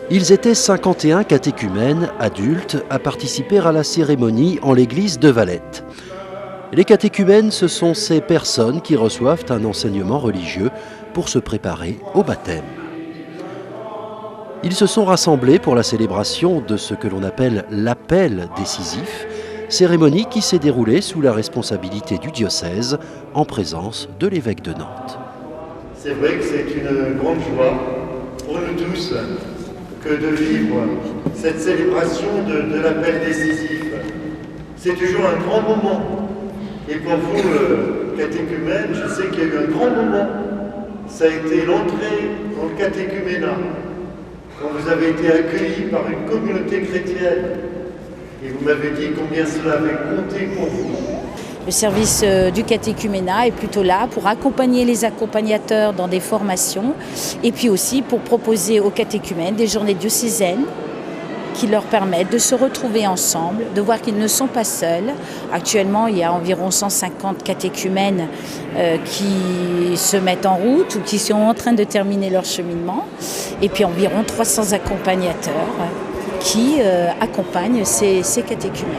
Ils étaient 51 catéchumènes adultes à participer à la cérémonie en l'église de Valette. Les catéchumènes, ce sont ces personnes qui reçoivent un enseignement religieux pour se préparer au baptême. Ils se sont rassemblés pour la célébration de ce que l'on appelle l'appel décisif, cérémonie qui s'est déroulée sous la responsabilité du diocèse en présence de l'évêque de Nantes. C'est vrai que c'est une grande joie pour nous tous que de vivre cette célébration de l'appel décisif. C'est toujours un grand moment. Et pour vous, catéchumènes, je sais qu'il y a eu un grand moment. Ça a été l'entrée dans le catéchuménat, quand vous avez été accueillis par une communauté chrétienne. Et vous m'avez dit combien cela avait compté pour vous. Le service du catéchuménat est plutôt là pour accompagner les accompagnateurs dans des formations et puis aussi pour proposer aux catéchumènes des journées diocésaines qui leur permettent de se retrouver ensemble, de voir qu'ils ne sont pas seuls. Actuellement, il y a environ 150 catéchumènes qui se mettent en route ou qui sont en train de terminer leur cheminement et puis environ 300 accompagnateurs qui accompagnent ces catéchumènes.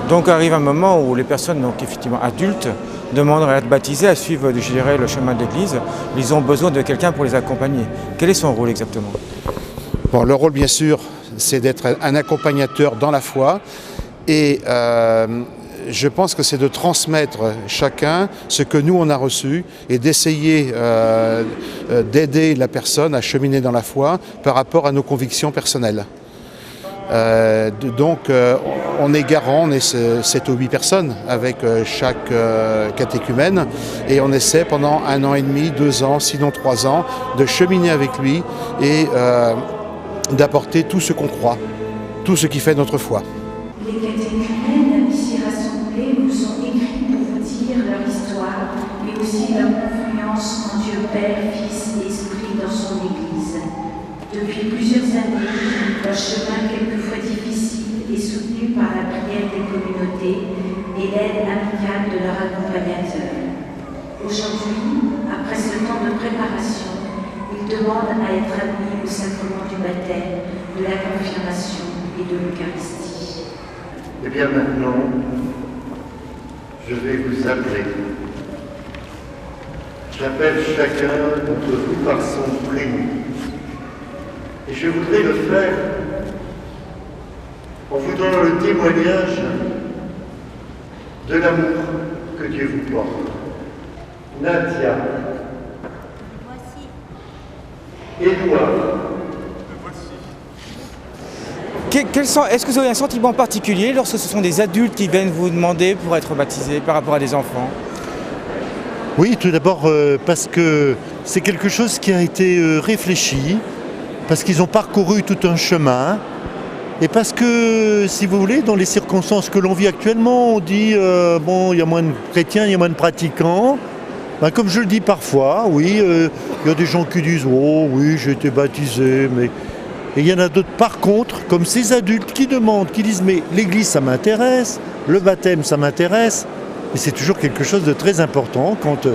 Donc arrive un moment où les personnes, donc effectivement adultes, demandent à être baptisées, à suivre, je dirais, le chemin de l'Église. Ils ont besoin de quelqu'un pour les accompagner. Quel est son rôle exactement ? Bon, le rôle, bien sûr, c'est d'être un accompagnateur dans la foi. Et je pense que c'est de transmettre chacun ce que nous, on a reçu et d'essayer d'aider la personne à cheminer dans la foi par rapport à nos convictions personnelles. Donc on est garant, on est 7 ou 8 personnes avec chaque catéchumène et on essaie pendant 1 an et demi, 2 ans, sinon 3 ans de cheminer avec lui et d'apporter tout ce qu'on croit, tout ce qui fait notre foi. Les catéchumènes ici rassemblés vous sont écrits pour vous dire leur histoire, mais aussi leur confiance en Dieu Père, Fils et Esprit dans son Église. Depuis plusieurs années, leur chemin quelquefois difficile est soutenu par la prière des communautés et l'aide amicale de leurs accompagnateurs. Aujourd'hui, après ce temps de préparation, ils demandent à être admis au sacrement du baptême, de la confirmation et de l'Eucharistie. Eh bien maintenant, je vais vous appeler. J'appelle chacun d'entre vous par son prénom. Et je voudrais le faire en vous donnant le témoignage de l'amour que Dieu vous porte. Nadia. Édouard. Est-ce que vous avez un sentiment particulier lorsque ce sont des adultes qui viennent vous demander pour être baptisés par rapport à des enfants ? Oui, tout d'abord parce que c'est quelque chose qui a été réfléchi, parce qu'ils ont parcouru tout un chemin, et parce que, si vous voulez, dans les circonstances que l'on vit actuellement, on dit, bon, il y a moins de chrétiens, il y a moins de pratiquants. Ben, comme je le dis parfois, oui, il y a des gens qui disent « Oh oui, j'ai été baptisé », mais... Et il y en a d'autres, par contre, comme ces adultes qui demandent, qui disent « Mais l'Église, ça m'intéresse, le baptême, ça m'intéresse ». Et c'est toujours quelque chose de très important quand,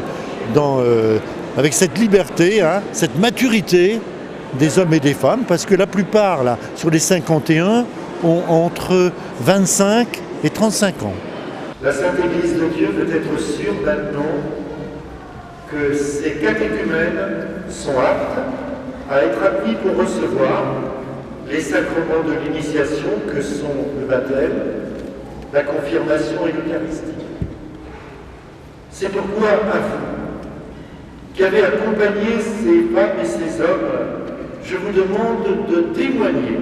avec cette liberté, hein, cette maturité des hommes et des femmes, parce que la plupart, là, sur les 51, ont entre 25 et 35 ans. La Sainte Église de Dieu peut être sûre maintenant que ces catéchumènes sont aptes à être admis pour recevoir les sacrements de l'initiation que sont le baptême, la confirmation et l'Eucharistie. C'est pourquoi à vous, qui avez accompagné ces femmes et ces hommes, je vous demande de témoigner.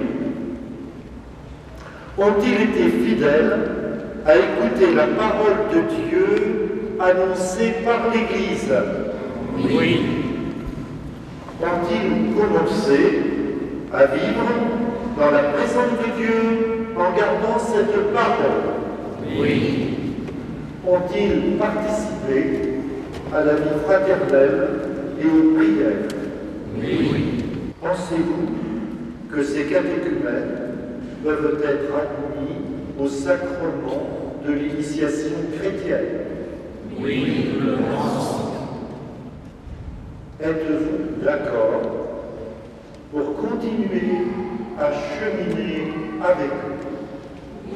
Ont-ils été fidèles à écouter la parole de Dieu annoncée par l'Église? Oui. Ont-ils commencé à vivre dans la présence de Dieu en gardant cette parole? Oui. Ont-ils participé à la vie fraternelle et aux prières? Oui. Pensez-vous que ces catéchumènes peuvent être admis au sacrement de l'initiation chrétienne? Oui, nous le pensons. Êtes-vous d'accord pour continuer à cheminer avec eux.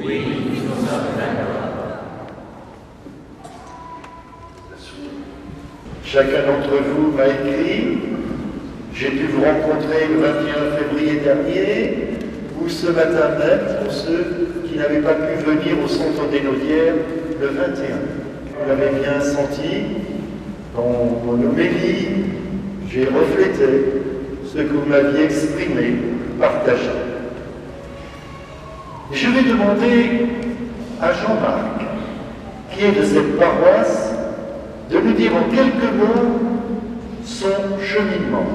Oui, nous sommes d'accord. Chacun d'entre vous m'a écrit. J'ai pu vous rencontrer le 21 février dernier, ou ce matin même, pour ceux qui n'avaient pas pu venir au centre des Naudières le 21. Vous l'avez bien senti, dans mon homélie, j'ai reflété ce que vous m'aviez exprimé, partagé. Je vais demander à Jean-Marc, qui est de cette paroisse, de nous dire en quelques mots son cheminement.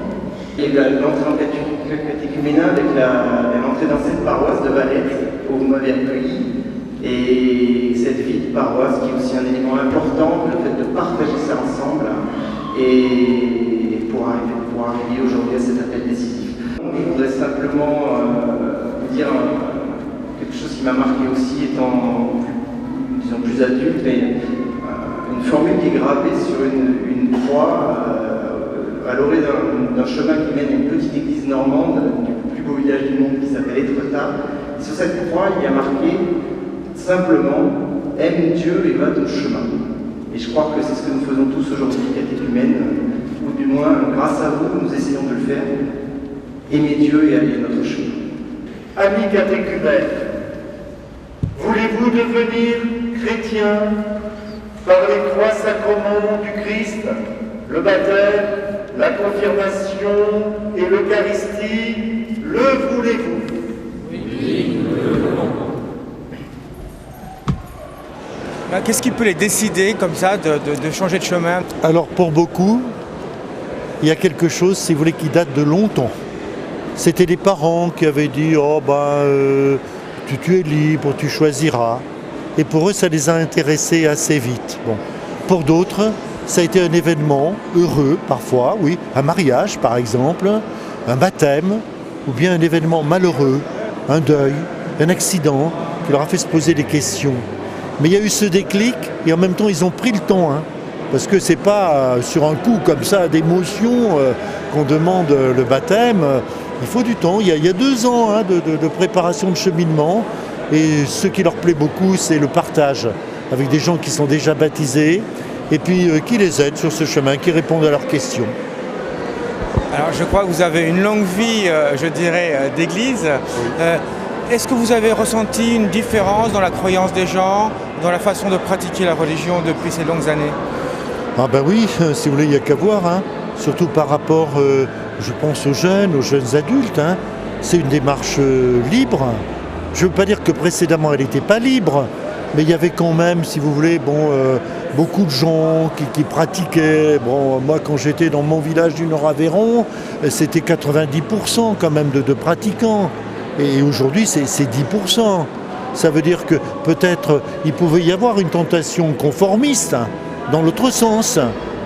Et l'entrée en catéchuménat avec l'entrée dans cette paroisse de Valette, où vous m'avez accueilli, et cette vie de paroisse qui est aussi un élément important, le fait de partager ça ensemble, et pour arriver aujourd'hui à cet appel décisif. Je voudrais simplement vous dire quelque chose qui m'a marqué aussi étant plus adulte, mais une formule qui est gravée sur une croix à l'orée d'un chemin qui mène à une petite église normande du plus beau village du monde qui s'appelle Étretat. Sur cette croix, il y a marqué simplement « Aime Dieu et va ton chemin ». Et je crois que c'est ce que nous faisons tous aujourd'hui, catéchumènes, ou du moins, grâce à vous, nous essayons de le faire. Aimer Dieu et aller à notre chemin. Amis catéchumènes, voulez-vous devenir chrétiens par les trois sacrements du Christ, le baptême, la confirmation et l'Eucharistie, le voulez-vous? Oui, nous le voulons. Qu'est-ce qui peut les décider comme ça de changer de chemin? Alors pour beaucoup, il y a quelque chose, si vous voulez, qui date de longtemps. C'était les parents qui avaient dit « Oh tu es libre, tu choisiras ». Et pour eux, ça les a intéressés assez vite. Bon. Pour d'autres, ça a été un événement heureux, parfois, oui, un mariage par exemple, un baptême, ou bien un événement malheureux, un deuil, un accident, qui leur a fait se poser des questions. Mais il y a eu ce déclic, et en même temps, ils ont pris le temps, parce que c'est pas sur un coup comme ça d'émotion qu'on demande le baptême. Il faut du temps. Il y a 2 ans de préparation de cheminement. Et ce qui leur plaît beaucoup, c'est le partage avec des gens qui sont déjà baptisés et puis qui les aident sur ce chemin, qui répondent à leurs questions. Alors je crois que vous avez une longue vie, je dirais, d'église. Oui. Est-ce que vous avez ressenti une différence dans la croyance des gens, dans la façon de pratiquer la religion depuis ces longues années? Ah ben oui, si vous voulez, il n'y a qu'à voir. Surtout par rapport, je pense, aux jeunes adultes. C'est une démarche libre. Je ne veux pas dire que précédemment elle n'était pas libre, mais il y avait quand même, si vous voulez, beaucoup de gens qui pratiquaient. Bon, moi, quand j'étais dans mon village du Nord-Aveyron, c'était 90% quand même de pratiquants. Et aujourd'hui, c'est 10%. Ça veut dire que peut-être il pouvait y avoir une tentation conformiste dans l'autre sens,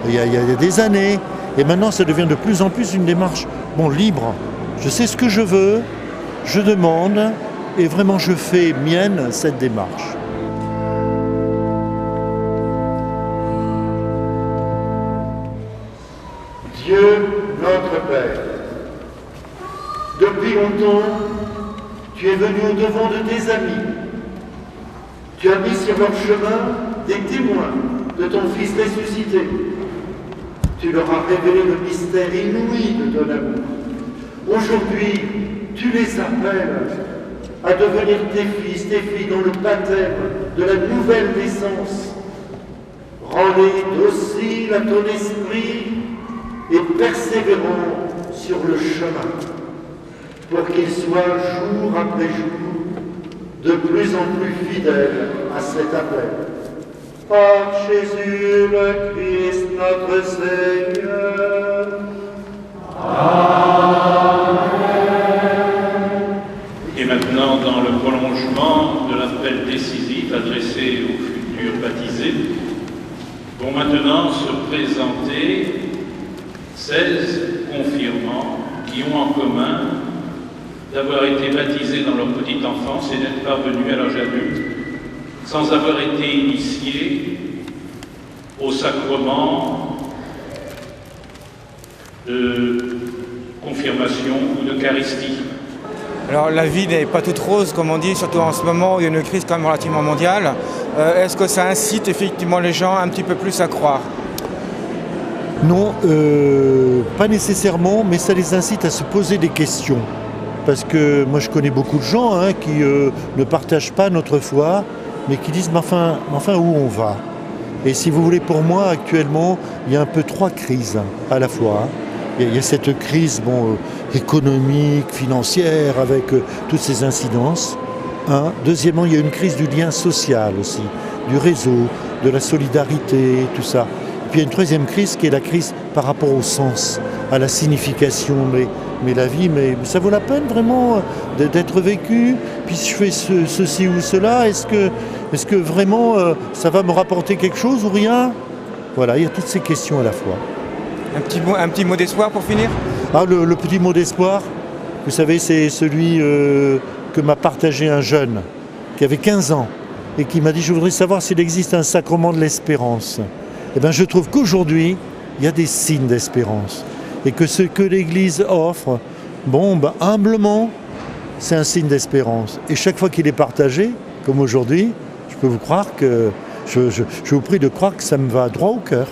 il y a des années. Et maintenant, ça devient de plus en plus une démarche libre. Je sais ce que je veux, je demande, et vraiment je fais mienne cette démarche. Dieu, notre Père, depuis longtemps, tu es venu au-devant de tes amis. Tu as mis sur leur chemin des témoins de ton Fils ressuscité. Tu leur as révélé le mystère inouï de ton amour. Aujourd'hui, tu les appelles à devenir tes fils, tes filles dans le baptême de la nouvelle naissance. Rends-les dociles à ton esprit et persévérants sur le chemin, pour qu'ils soient jour après jour de plus en plus fidèles à cet appel. Par Jésus le Christ notre Seigneur. Amen. Et maintenant, dans le prolongement de l'appel décisif adressé aux futurs baptisés, vont maintenant se présenter 16 confirmants qui ont en commun d'avoir été baptisés dans leur petite enfance et d'être parvenus à l'âge adulte sans avoir été initiés au sacrement de confirmation ou d'Eucharistie. Alors la vie n'est pas toute rose, comme on dit, surtout en ce moment où il y a une crise quand même relativement mondiale. Est-ce que ça incite effectivement les gens un petit peu plus à croire? Non, pas nécessairement, mais ça les incite à se poser des questions. Parce que moi je connais beaucoup de gens qui ne partagent pas notre foi, mais qui disent mais enfin où on va? Et si vous voulez, pour moi actuellement, il y a un peu 3 crises à la fois. Il y a cette crise économique, financière, avec toutes ces incidences. Deuxièmement, il y a une crise du lien social aussi, du réseau, de la solidarité, tout ça. Et puis il y a une troisième crise qui est la crise par rapport au sens, à la signification. Mais la vie, mais ça vaut la peine vraiment d'être vécu? Puis si je fais ceci ou cela, est-ce que vraiment ça va me rapporter quelque chose ou rien? Voilà, il y a toutes ces questions à la fois. Un petit mot d'espoir pour finir? Le petit mot d'espoir, vous savez, c'est celui que m'a partagé un jeune qui avait 15 ans et qui m'a dit « Je voudrais savoir s'il existe un sacrement de l'espérance ». Eh bien, je trouve qu'aujourd'hui, il y a des signes d'espérance. Et que ce que l'Église offre, humblement, c'est un signe d'espérance. Et chaque fois qu'il est partagé, comme aujourd'hui, je peux vous croire que, je vous prie de croire que ça me va droit au cœur.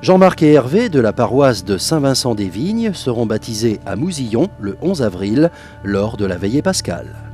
Jean-Marc et Hervé de la paroisse de Saint-Vincent-des-Vignes seront baptisés à Mousillon le 11 avril lors de la veillée pascale.